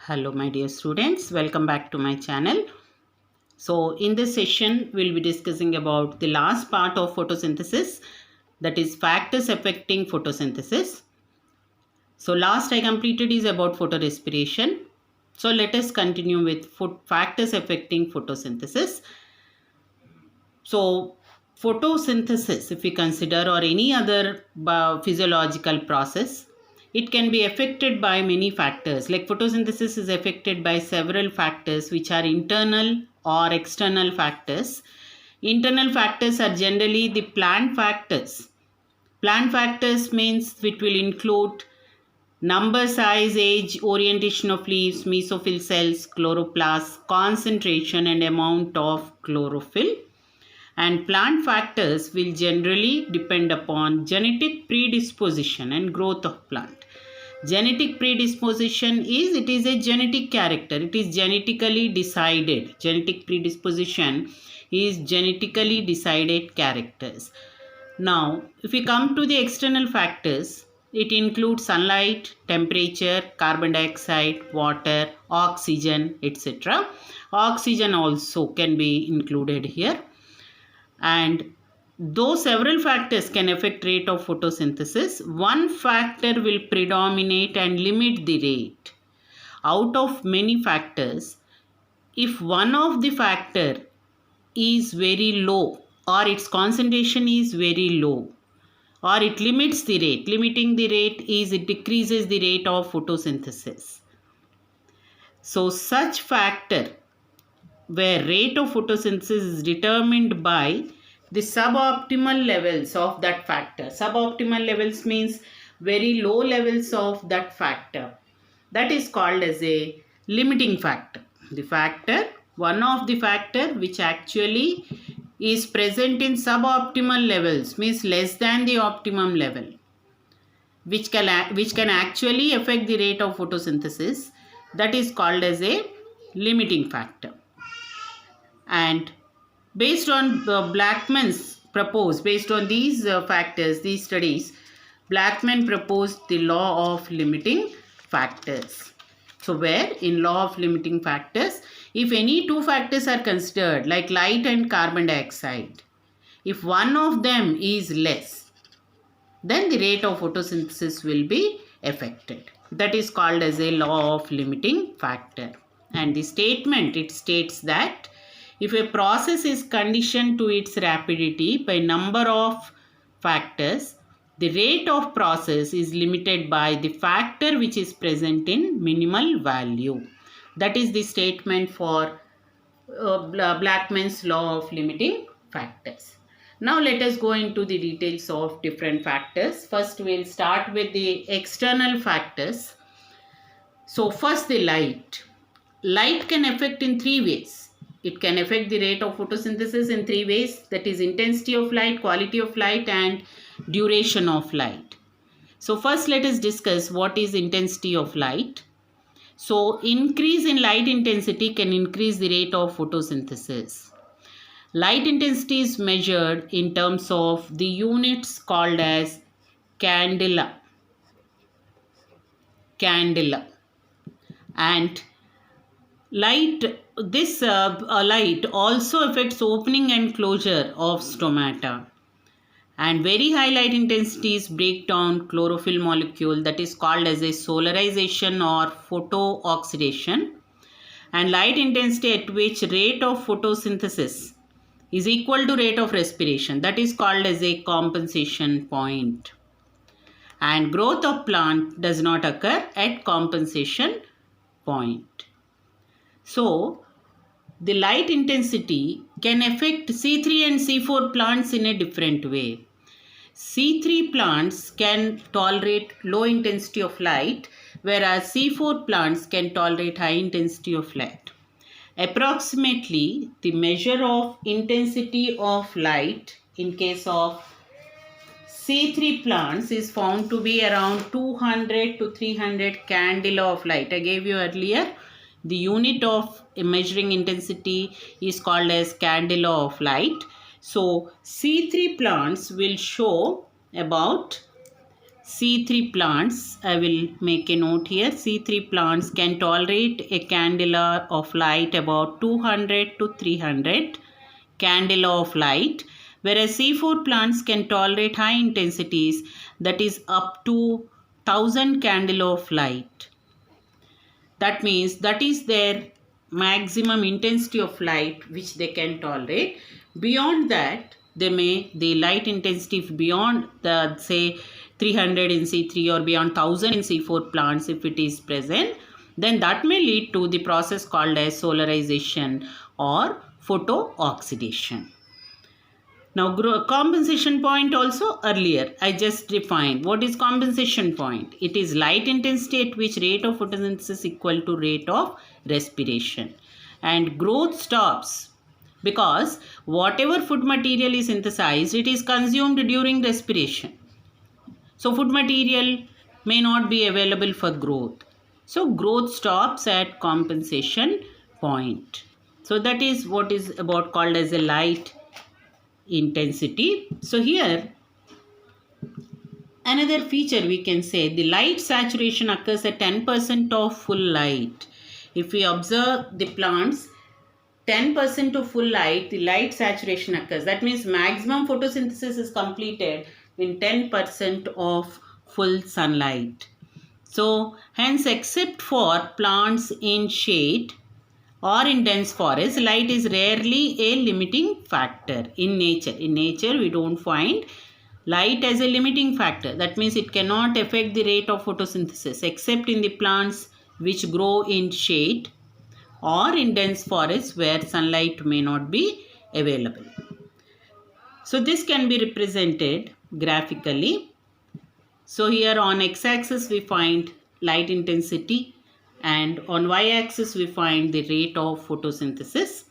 Hello my dear students, welcome back to my channel. So in this session we'll be discussing about the last part of photosynthesis, that is factors affecting photosynthesis. So last I completed is about photorespiration. So let us continue with factors affecting photosynthesis. So photosynthesis, if we consider, or any other physiological process, it can be affected by many factors. Like photosynthesis is affected by several factors which are internal or external factors. Internal factors are generally the plant factors. Plant factors means it will include number, size, age, orientation of leaves, mesophyll cells, chloroplasts, concentration and amount of chlorophyll. And plant factors will generally depend upon genetic predisposition and growth of plant. Genetic predisposition is, it is a genetic character. It is genetically decided. Genetic predisposition is genetically decided characters. Now, if we come to the external factors, it includes sunlight, temperature, carbon dioxide, water, oxygen, etc. Oxygen also can be included here. And though several factors can affect rate of photosynthesis, one factor will predominate and limit the rate. Out of many factors, if one of the factor is very low or its concentration is very low, or it limits the rate, limiting the rate is it decreases the rate of photosynthesis. So such factor where rate of photosynthesis is determined by the suboptimal levels of that factor. Suboptimal levels means very low levels of that factor. That is called as a limiting factor. The factor, one of the factor which actually is present in suboptimal levels, means less than the optimum level, which can actually affect the rate of photosynthesis, that is called as a limiting factor. And based on Blackman's proposed, based on these factors, these studies, Blackman proposed the law of limiting factors. So where in law of limiting factors, if any two factors are considered, like light and carbon dioxide, if one of them is less, then the rate of photosynthesis will be affected. That is called as a law of limiting factor. And the statement, it states that if a process is conditioned to its rapidity by number of factors, the rate of process is limited by the factor which is present in minimal value. That is the statement for Blackman's law of limiting factors. Now let us go into the details of different factors. First we will start with the external factors. So first the light. Light can affect in three ways. It can affect the rate of photosynthesis in three ways, that is intensity of light, quality of light and duration of light. So first let us discuss what is intensity of light. So increase in light intensity can increase the rate of photosynthesis. Light intensity is measured in terms of the units called as candela. And light also affects opening and closure of stomata. And very high light intensities break down chlorophyll molecule, that is called as a solarization or photooxidation. And light intensity at which rate of photosynthesis is equal to rate of respiration, that is called as a compensation point. And growth of plant does not occur at compensation point. So, the light intensity can affect C3 and C4 plants in a different way. C3 plants can tolerate low intensity of light, whereas C4 plants can tolerate high intensity of light. Approximately, the measure of intensity of light in case of C3 plants is found to be around 200 to 300 candela of light. I gave you earlier. The unit of measuring intensity is called as candela of light. So C3 plants will show about C3 plants, I will make a note here, C3 plants can tolerate a candela of light about 200 to 300 candela of light, whereas C4 plants can tolerate high intensities, that is up to 1000 candela of light. That means that is their maximum intensity of light which they can tolerate. Beyond that, the light intensity beyond the say 300 in C3 or beyond 1000 in C4 plants, if it is present, then that may lead to the process called as solarization or photooxidation. Now, compensation point also earlier I just defined. What is compensation point? It is light intensity at which rate of photosynthesis equal to rate of respiration. And growth stops because whatever food material is synthesized, it is consumed during respiration. So, food material may not be available for growth. So, growth stops at compensation point. So, that is what is about called as a light intensity. So here another feature we can say, the light saturation occurs at 10% of full light. If we observe the plants 10% of full light, the light saturation occurs. That means maximum photosynthesis is completed in 10% of full sunlight. So hence, except for plants in shade or in dense forest, light is rarely a limiting factor in nature. In nature, we don't find light as a limiting factor. That means it cannot affect the rate of photosynthesis except in the plants which grow in shade or in dense forests where sunlight may not be available. So this can be represented graphically. So here on x-axis we find light intensity, and on y-axis we find the rate of photosynthesis.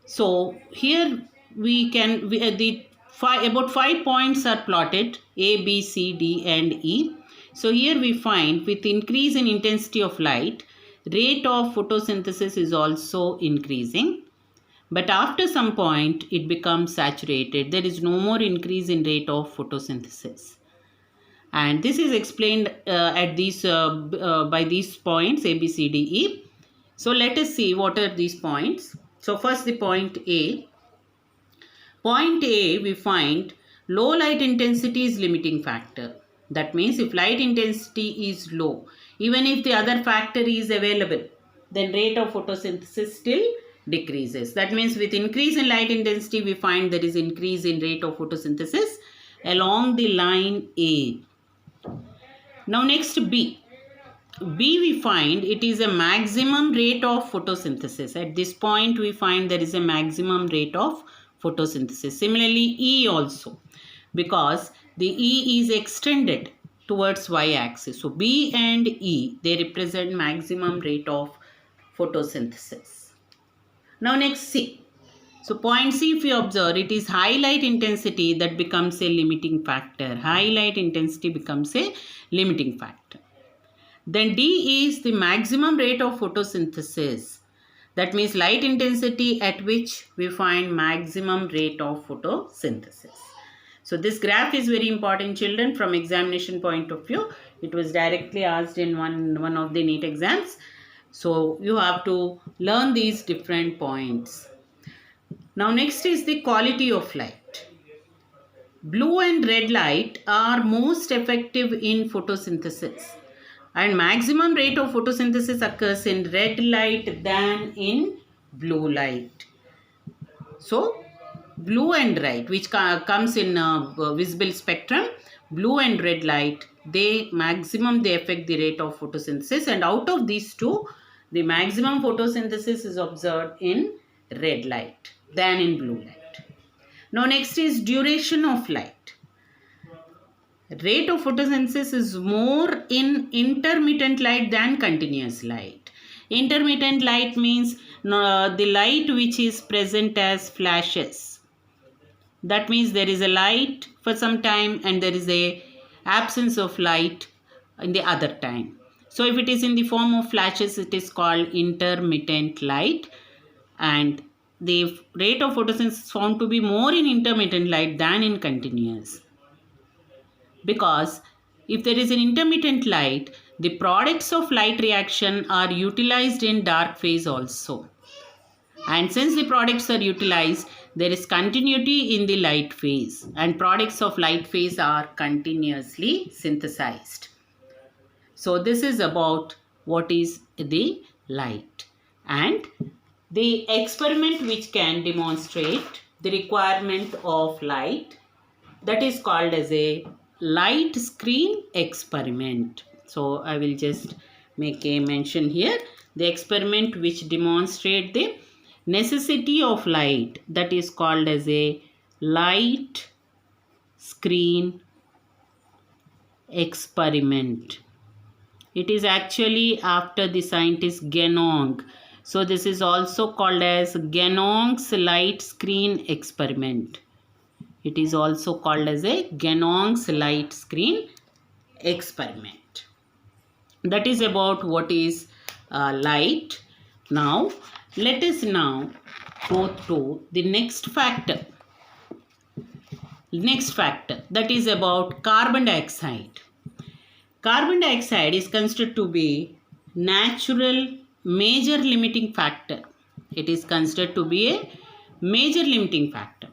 So here we can about 5 points are plotted, A, B, C, D and E. So here we find with increase in intensity of light, rate of photosynthesis is also increasing, but after some point it becomes saturated. There is no more increase in rate of photosynthesis. And this is explained at these by these points A, B, C, D, E. So let us see what are these points. So first the point A. Point A, we find low light intensity is limiting factor. That means if light intensity is low, even if the other factor is available, then rate of photosynthesis still decreases. That means with increase in light intensity, we find there is increase in rate of photosynthesis along the line A. Now next B. B we find it is a maximum rate of photosynthesis. At this point we find there is a maximum rate of photosynthesis. Similarly E also, because the E is extended towards y-axis. So B and E, they represent maximum rate of photosynthesis. Now next C. So point C, if you observe, it is high light intensity that becomes a limiting factor. High light intensity becomes a limiting factor. Then D is the maximum rate of photosynthesis. That means light intensity at which we find maximum rate of photosynthesis. So this graph is very important, children, from examination point of view. It was directly asked in one of the NEET exams. So you have to learn these different points. Now next is the quality of light. Blue and red light are most effective in photosynthesis, and maximum rate of photosynthesis occurs in red light than in blue light. So blue and red, which comes in visible spectrum, blue and red light, they affect the rate of photosynthesis, and out of these two, the maximum photosynthesis is observed in red light than in blue light. Now next is duration of light. Rate of photosynthesis is more in intermittent light than continuous light. Intermittent light means the light which is present as flashes. That means there is a light for some time and there is a absence of light in the other time. So if it is in the form of flashes, it is called intermittent light, and the rate of photosynthesis is found to be more in intermittent light than in continuous, because if there is an intermittent light, the products of light reaction are utilized in dark phase also. And since the products are utilized, there is continuity in the light phase, and products of light phase are continuously synthesized. So this is about what is the light, and the experiment which can demonstrate the requirement of light, that is called as a light screen experiment. So I will just make a mention here. The experiment which demonstrate the necessity of light, that is called as a light screen experiment. It is actually after the scientist Genong. So this is also called as Genong's light screen experiment. It is also called as a Genong's light screen experiment. That is about what is light. Now let us now go through the next factor. Next factor, that is about carbon dioxide. Carbon dioxide is considered to be natural major limiting factor. It is considered to be a major limiting factor.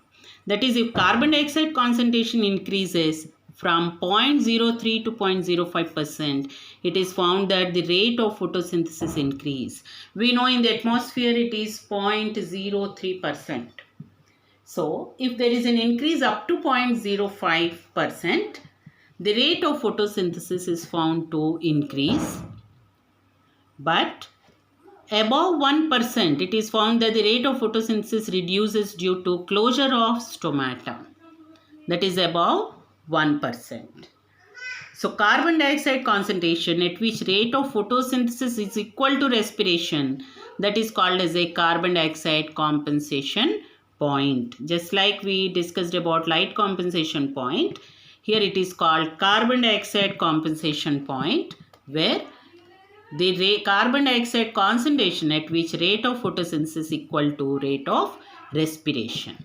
That is, if carbon dioxide concentration increases from 0.03 to 0.05%, it is found that the rate of photosynthesis increase. We know in the atmosphere it is 0.03%. So if there is an increase up to 0.05%, the rate of photosynthesis is found to increase. But above 1%, it is found that the rate of photosynthesis reduces due to closure of stomata. That is above 1%. So carbon dioxide concentration at which rate of photosynthesis is equal to respiration, that is called as a carbon dioxide compensation point. Just like we discussed about light compensation point, here it is called carbon dioxide compensation point, where the carbon dioxide concentration at which rate of photosynthesis equal to rate of respiration.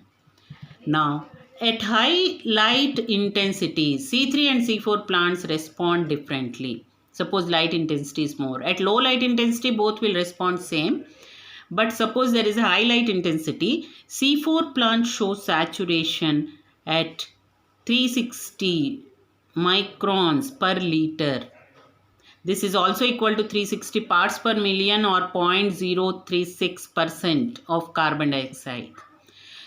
Now, at high light intensity, C3 and C4 plants respond differently. Suppose light intensity is more. At low light intensity, both will respond same. But suppose there is a high light intensity, C4 plant shows saturation at 360 microns per liter. This is also equal to 360 parts per million or 0.036% of carbon dioxide.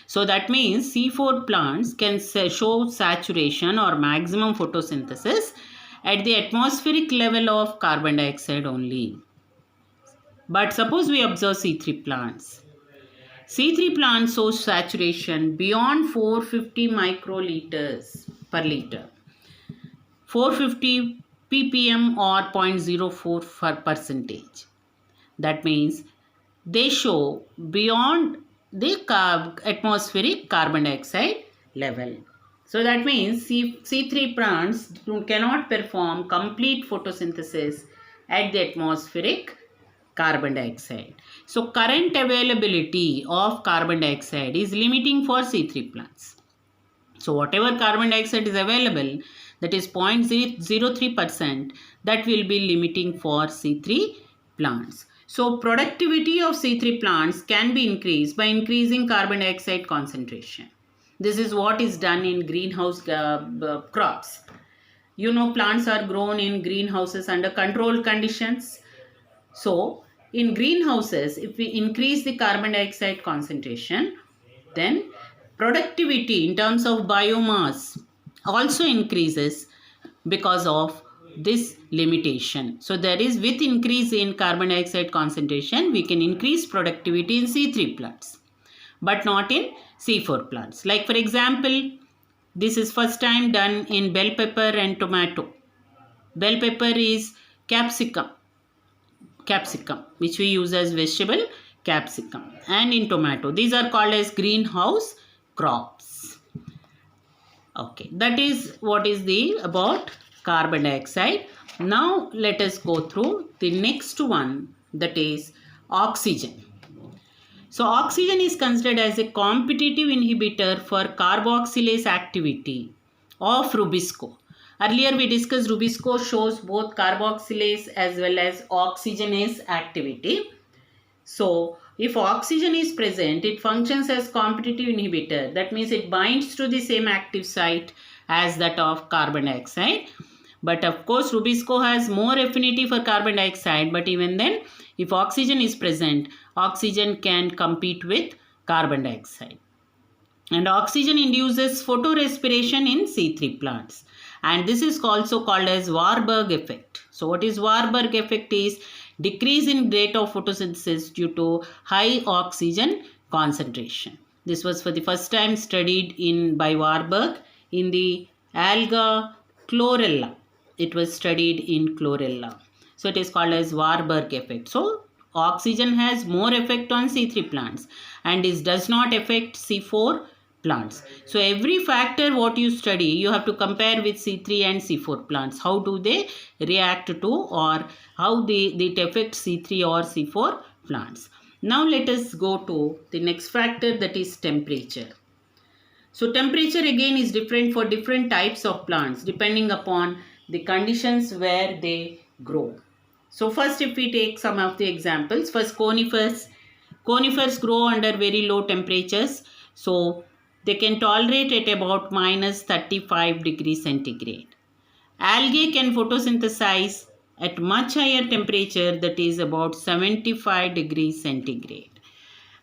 So that means C4 plants can show saturation or maximum photosynthesis at the atmospheric level of carbon dioxide only. But suppose we observe C3 plants. C3 plants show saturation beyond 450 microliters per liter. 450 ppm or 0.04%. That means they show beyond the atmospheric carbon dioxide level. So that means C3 plants cannot perform complete photosynthesis at the atmospheric carbon dioxide. So current availability of carbon dioxide is limiting for C3 plants. So whatever carbon dioxide is available, that is 0.03%, that will be limiting for C3 plants. So productivity of C3 plants can be increased by increasing carbon dioxide concentration. This is what is done in greenhouse crops. You know, plants are grown in greenhouses under controlled conditions. So in greenhouses, if we increase the carbon dioxide concentration, then productivity in terms of biomass also increases because of this limitation. So there is, with increase in carbon dioxide concentration, we can increase productivity in C3 plants, but not in C4 plants. Like for example, this is first time done in bell pepper and tomato. Bell pepper is capsicum, which we use as vegetable capsicum, and in tomato. These are called as greenhouse crops. Okay, that is what is the about carbon dioxide. Now let us go through the next one, that is oxygen. So oxygen is considered as a competitive inhibitor for carboxylase activity of rubisco. Earlier we discussed Rubisco shows both carboxylase as well as oxygenase activity. So, if oxygen is present, it functions as competitive inhibitor. That means it binds to the same active site as that of carbon dioxide. But of course, Rubisco has more affinity for carbon dioxide. But even then, if oxygen is present, oxygen can compete with carbon dioxide. And oxygen induces photorespiration in C3 plants. And this is also called as Warburg effect. So what is Warburg effect is decrease in rate of photosynthesis due to high oxygen concentration. This was for the first time studied by Warburg in the alga chlorella. It was studied in chlorella. So it is called as Warburg effect. So oxygen has more effect on C3 plants and this does not affect C4 plants. So every factor what you study, you have to compare with C3 and C4 plants. How do they react to or how it affects C3 or C4 plants. Now let us go to the next factor, that is temperature. So temperature again is different for different types of plants depending upon the conditions where they grow. So first if we take some of the examples, first conifers. Conifers grow under very low temperatures. So they can tolerate at about minus 35 degrees centigrade. Algae can photosynthesize at much higher temperature, that is about 75 degrees centigrade.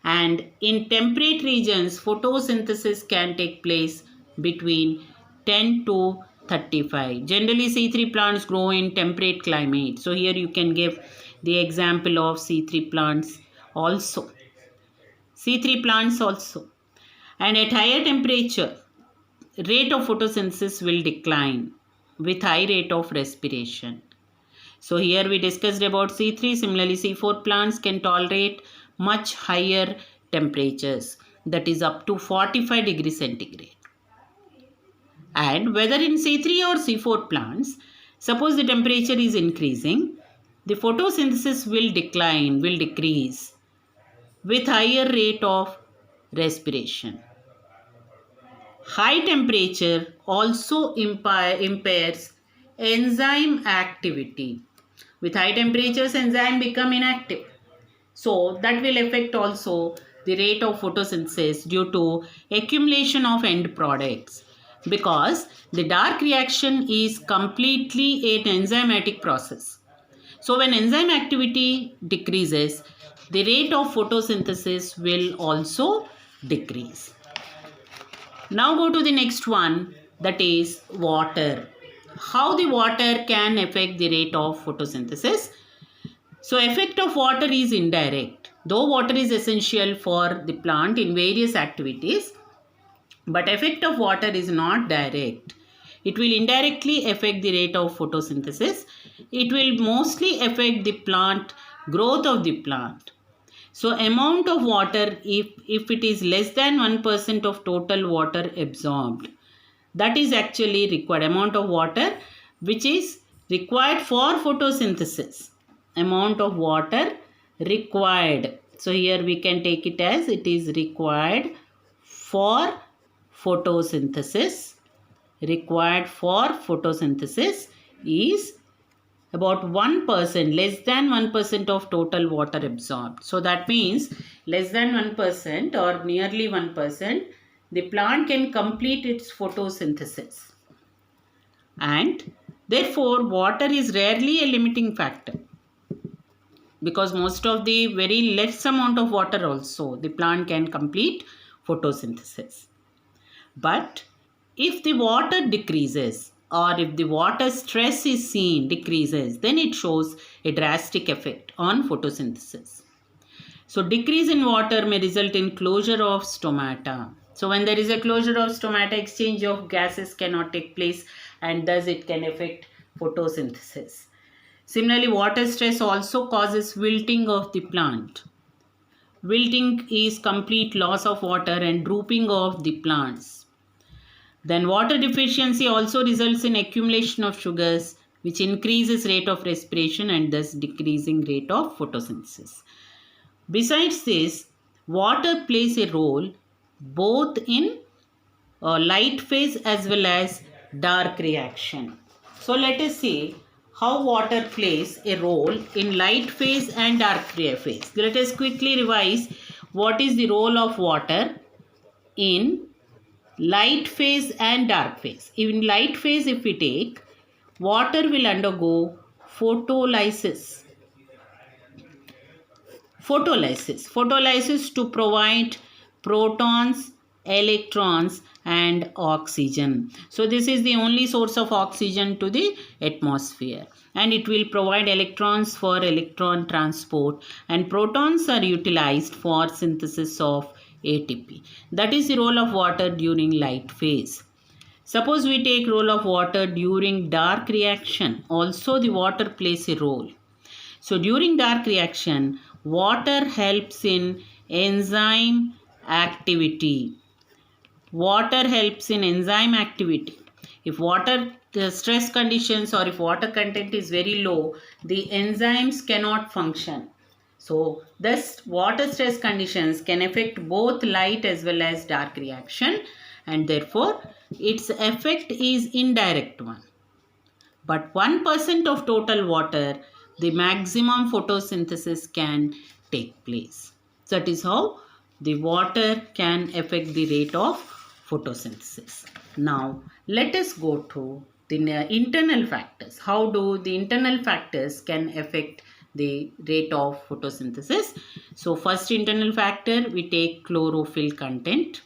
And in temperate regions, photosynthesis can take place between 10 to 35. Generally, C3 plants grow in temperate climate. So here you can give the example of C3 plants also. C3 plants also. And at higher temperature, rate of photosynthesis will decline with high rate of respiration. So here we discussed about C3. Similarly, C4 plants can tolerate much higher temperatures, that is up to 45 degrees centigrade. And whether in C3 or C4 plants, suppose the temperature is increasing, the photosynthesis will decrease with higher rate of respiration. High temperature also impairs enzyme activity. With high temperatures, enzyme become inactive. So that will affect also the rate of photosynthesis due to accumulation of end products, because the dark reaction is completely an enzymatic process. So when enzyme activity decreases, the rate of photosynthesis will also decrease. Now go to the next one, that is water. How the water can affect the rate of photosynthesis? So effect of water is indirect. Though water is essential for the plant in various activities, but effect of water is not direct. It will indirectly affect the rate of photosynthesis. It will mostly affect the plant growth of the plant. So amount of water, if it is less than 1% of total water absorbed, that is actually required. Amount of water which is required for photosynthesis. Amount of water required. So here we can take it as it is required for photosynthesis. Required for photosynthesis is about 1%, less than 1% of total water absorbed. So that means less than 1% or nearly 1%, the plant can complete its photosynthesis. And therefore, water is rarely a limiting factor, because most of the very less amount of water also the plant can complete photosynthesis. But if the water decreases, or if the water stress is seen decreases, then it shows a drastic effect on photosynthesis. So decrease in water may result in closure of stomata. So when there is a closure of stomata, exchange of gases cannot take place, and thus it can affect photosynthesis. Similarly, water stress also causes wilting of the plant. Wilting is complete loss of water and drooping of the plants. Then water deficiency also results in accumulation of sugars, which increases rate of respiration and thus decreasing rate of photosynthesis. Besides this, water plays a role both in light phase as well as dark reaction. So let us see how water plays a role in light phase and dark phase. Let us quickly revise what is the role of water in light phase and dark phase. In light phase, if we take, water will undergo photolysis. Photolysis to provide protons, electrons and oxygen. So this is the only source of oxygen to the atmosphere, and it will provide electrons for electron transport, and protons are utilized for synthesis of ATP. That is the role of water during light phase. Suppose we take role of water during dark reaction. Also the water plays a role. So during dark reaction, water helps in enzyme activity. Water helps in enzyme activity. If water stress conditions or if water content is very low, the enzymes cannot function. So thus water stress conditions can affect both light as well as dark reaction, and therefore its effect is indirect one. But 1% of total water, the maximum photosynthesis can take place. That is how the water can affect the rate of photosynthesis. Now, let us go to the internal factors. How do the internal factors can affect the rate of photosynthesis? So, first internal factor, we take chlorophyll content.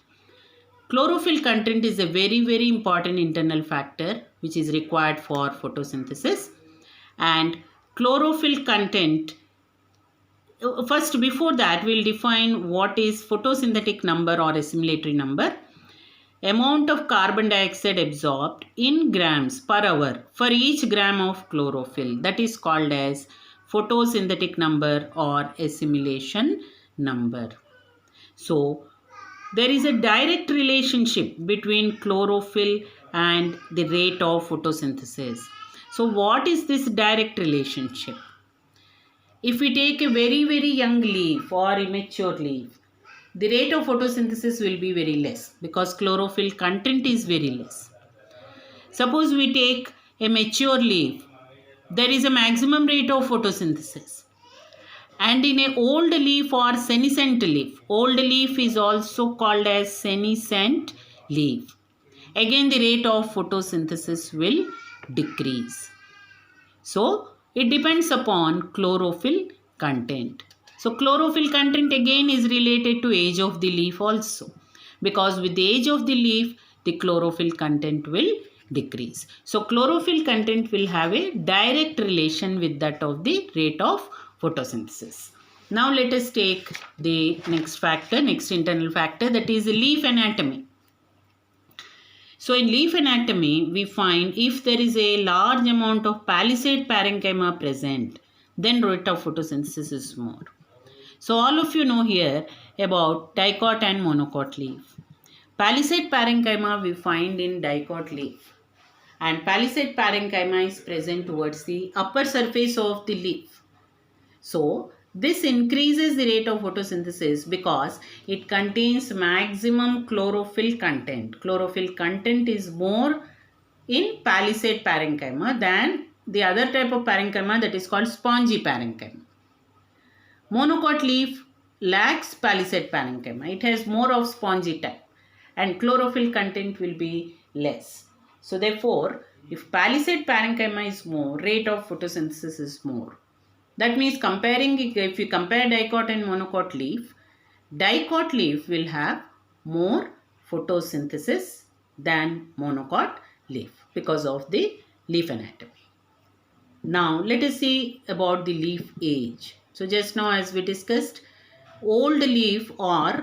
Chlorophyll content is a very important internal factor which is required for photosynthesis. And chlorophyll content, first before that we'll define what is photosynthetic number or assimilatory number. Amount of carbon dioxide absorbed in grams per hour for each gram of chlorophyll, that is called as photosynthetic number or assimilation number. So there is a direct relationship between chlorophyll and the rate of photosynthesis. So what is this direct relationship? If we take a very young leaf or immature leaf, the rate of photosynthesis will be very less because chlorophyll content is very less. Suppose we take a mature leaf, there is a maximum rate of photosynthesis. And in a old leaf or senescent leaf, old leaf is also called as senescent leaf. Again the rate of photosynthesis will decrease. So it depends upon chlorophyll content. So chlorophyll content again is related to age of the leaf also, because with the age of the leaf the chlorophyll content will decrease. So chlorophyll content will have a direct relation with that of the rate of photosynthesis. Now let us take the next factor, next internal factor, that is leaf anatomy. So in leaf anatomy we find if there is a large amount of palisade parenchyma present, then rate of photosynthesis is more. So all of you know here about dicot and monocot leaf. Palisade parenchyma we find in dicot leaf, and palisade parenchyma is present towards the upper surface of the leaf. So this increases the rate of photosynthesis because it contains maximum chlorophyll content. Chlorophyll content is more in palisade parenchyma than the other type of parenchyma, that is called spongy parenchyma. Monocot leaf lacks palisade parenchyma. It has more of spongy type and chlorophyll content will be less. So therefore, if palisade parenchyma is more, rate of photosynthesis is more. That means if you compare dicot and monocot leaf, dicot leaf will have more photosynthesis than monocot leaf because of the leaf anatomy. Now let us see about the leaf age. So just now as we discussed, old leaf or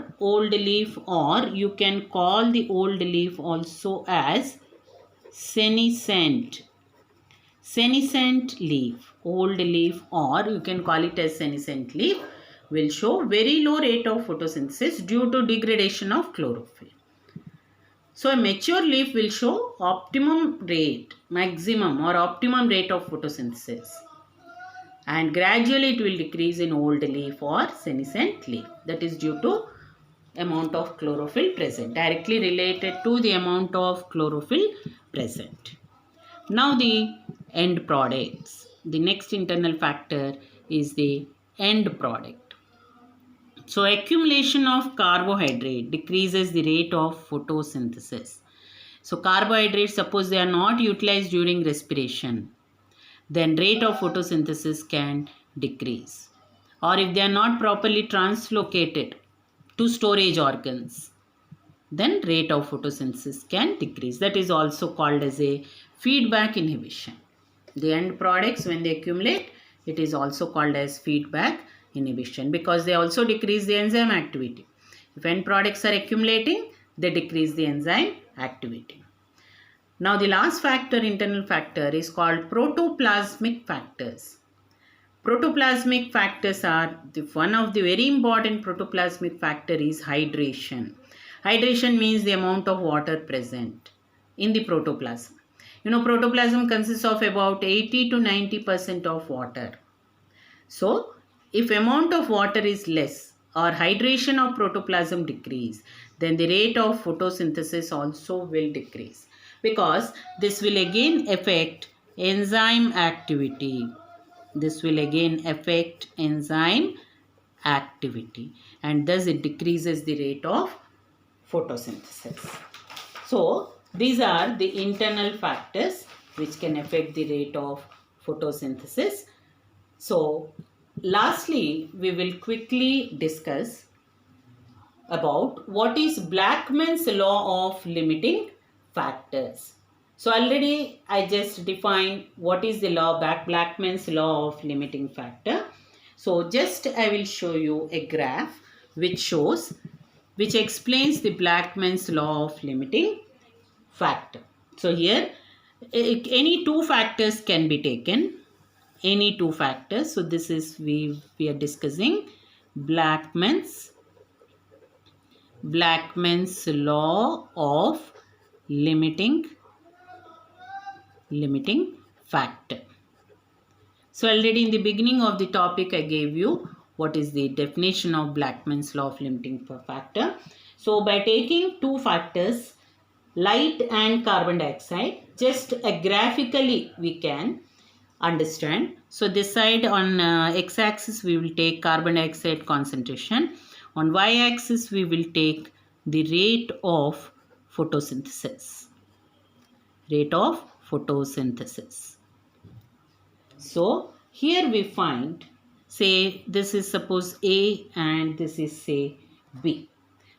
you can call the old leaf also as senescent leaf. Old leaf or you can call it as senescent leaf will show very low rate of photosynthesis due to degradation of chlorophyll. So a mature leaf will show maximum or optimum rate of photosynthesis, and gradually it will decrease in old leaf or senescent leaf. That is due to amount of chlorophyll present, directly related to the amount of chlorophyll present. Now the end products. The next internal factor is the end product. So accumulation of carbohydrate decreases the rate of photosynthesis. So carbohydrates, suppose they are not utilized during respiration, then rate of photosynthesis can decrease. Or if they are not properly translocated to storage organs, then rate of photosynthesis can decrease. That is also called as a feedback inhibition. The end products, when they accumulate, it is also called as feedback inhibition because they also decrease the enzyme activity. If end products are accumulating, they decrease the enzyme activity. Now the last factor, internal factor, is called protoplasmic factors. Protoplasmic factors are one of the very important protoplasmic factor is hydration. Hydration means the amount of water present in the protoplasm. You know, protoplasm consists of about 80 to 90% of water. So, if amount of water is less or hydration of protoplasm decrease, then the rate of photosynthesis also will decrease because this will again affect enzyme activity. This will again affect enzyme activity and thus it decreases the rate of photosynthesis. So, these are the internal factors which can affect the rate of photosynthesis. So, lastly, we will quickly discuss about what is Blackman's law of limiting factors. So already I just defined what is the law, Blackman's law of limiting factor. So just I will show you a graph which explains the Blackman's law of limiting factor. So here any two factors can be taken. Any two factors. So this is we are discussing Blackman's law of limiting factor. So already in the beginning of the topic I gave you what is the definition of Blackman's law of limiting factor. So by taking two factors, light and carbon dioxide, just graphically we can understand. So this side on x-axis we will take carbon dioxide concentration. On y-axis we will take the rate of photosynthesis. Rate of photosynthesis. So here we find, say this is suppose A and this is say B.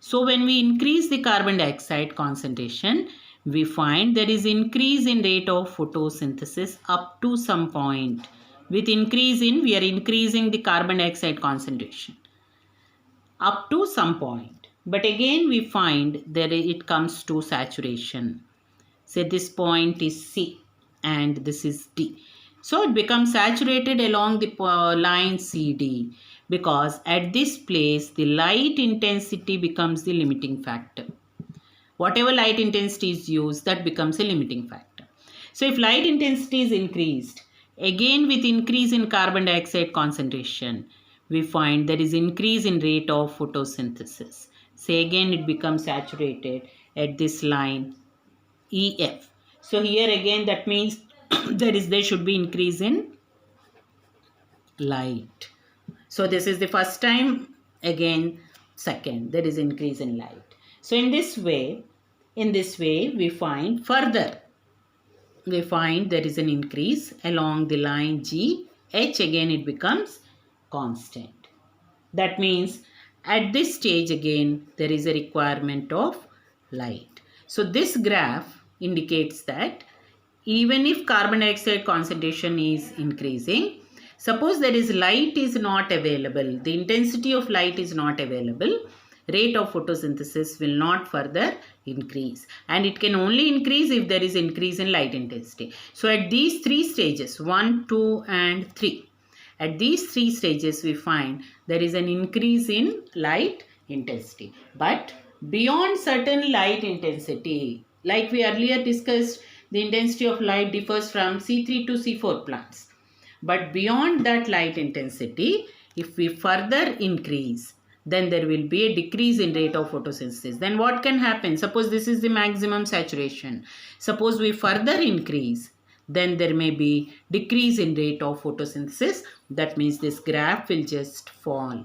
So when we increase the carbon dioxide concentration, we find there is increase in rate of photosynthesis up to some point. With increase in, we are increasing the carbon dioxide concentration up to some point. But again we find that it comes to saturation. Say this point is C and this is D. So it becomes saturated along the line CD because at this place the light intensity becomes the limiting factor. Whatever light intensity is used, that becomes a limiting factor. So if light intensity is increased, again with increase in carbon dioxide concentration, we find there is increase in rate of photosynthesis. Say again it becomes saturated at this line EF. So here again that means there should be increase in light. So this is the first time, again second, there is increase in light. So in this way we find further, we find there is an increase along the line G, H again it becomes constant. That means at this stage again there is a requirement of light. So this graph indicates that even if carbon dioxide concentration is increasing, suppose there is light is not available, the intensity of light is not available, rate of photosynthesis will not further increase, and it can only increase if there is increase in light intensity. So at these three stages, 1, 2 and 3, at these three stages we find there is an increase in light intensity. But beyond certain light intensity, like we earlier discussed, the intensity of light differs from C3 to C4 plants. But beyond that light intensity, if we further increase, then there will be a decrease in rate of photosynthesis. Then what can happen? Suppose this is the maximum saturation. Suppose we further increase, then there may be decrease in rate of photosynthesis. That means this graph will just fall.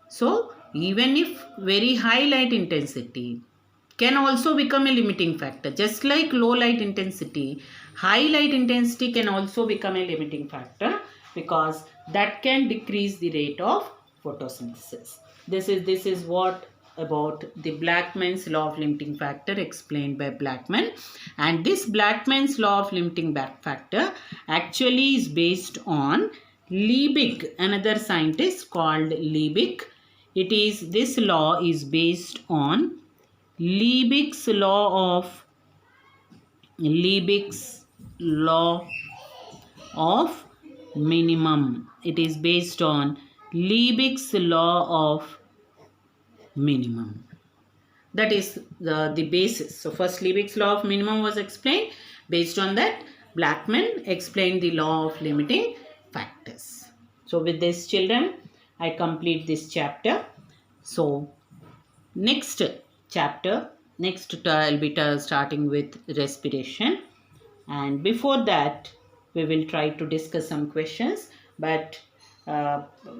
So even if very high light intensity can also become a limiting factor, just like low light intensity, high light intensity can also become a limiting factor, because that can decrease the rate of photosynthesis. This is what about the Blackman's law of limiting factor explained by Blackman. And this Blackman's law of limiting factor actually is based on Liebig, another scientist called Liebig. This law is based on Liebig's law of minimum. It is based on Liebig's law of minimum. That is the basis. So first Liebig's law of minimum was explained. Based on that, Blackman explained the law of limiting factors. So with this, children, I complete this chapter. So next chapter, I'll be starting with respiration. And before that, we will try to discuss some questions, but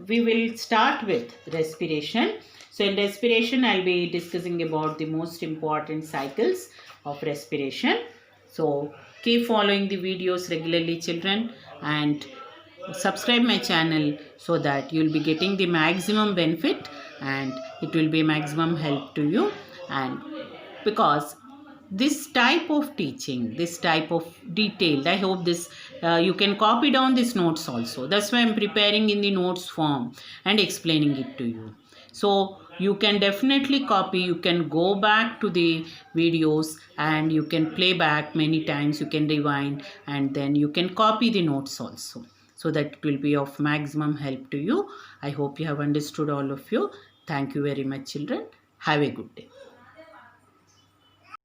we will start with respiration. So in respiration, I'll be discussing about the most important cycles of respiration. So keep following the videos regularly, children, and subscribe my channel so that you'll be getting the maximum benefit and it will be maximum help to you. And because this type of teaching, this type of detailed, I hope this you can copy down these notes also. That's why I'm preparing in the notes form and explaining it to you. So you can definitely copy, you can go back to the videos and you can play back many times, you can rewind, and then you can copy the notes also, so that it will be of maximum help to you. I hope you have understood, all of you. Thank you very much, children. Have a good day.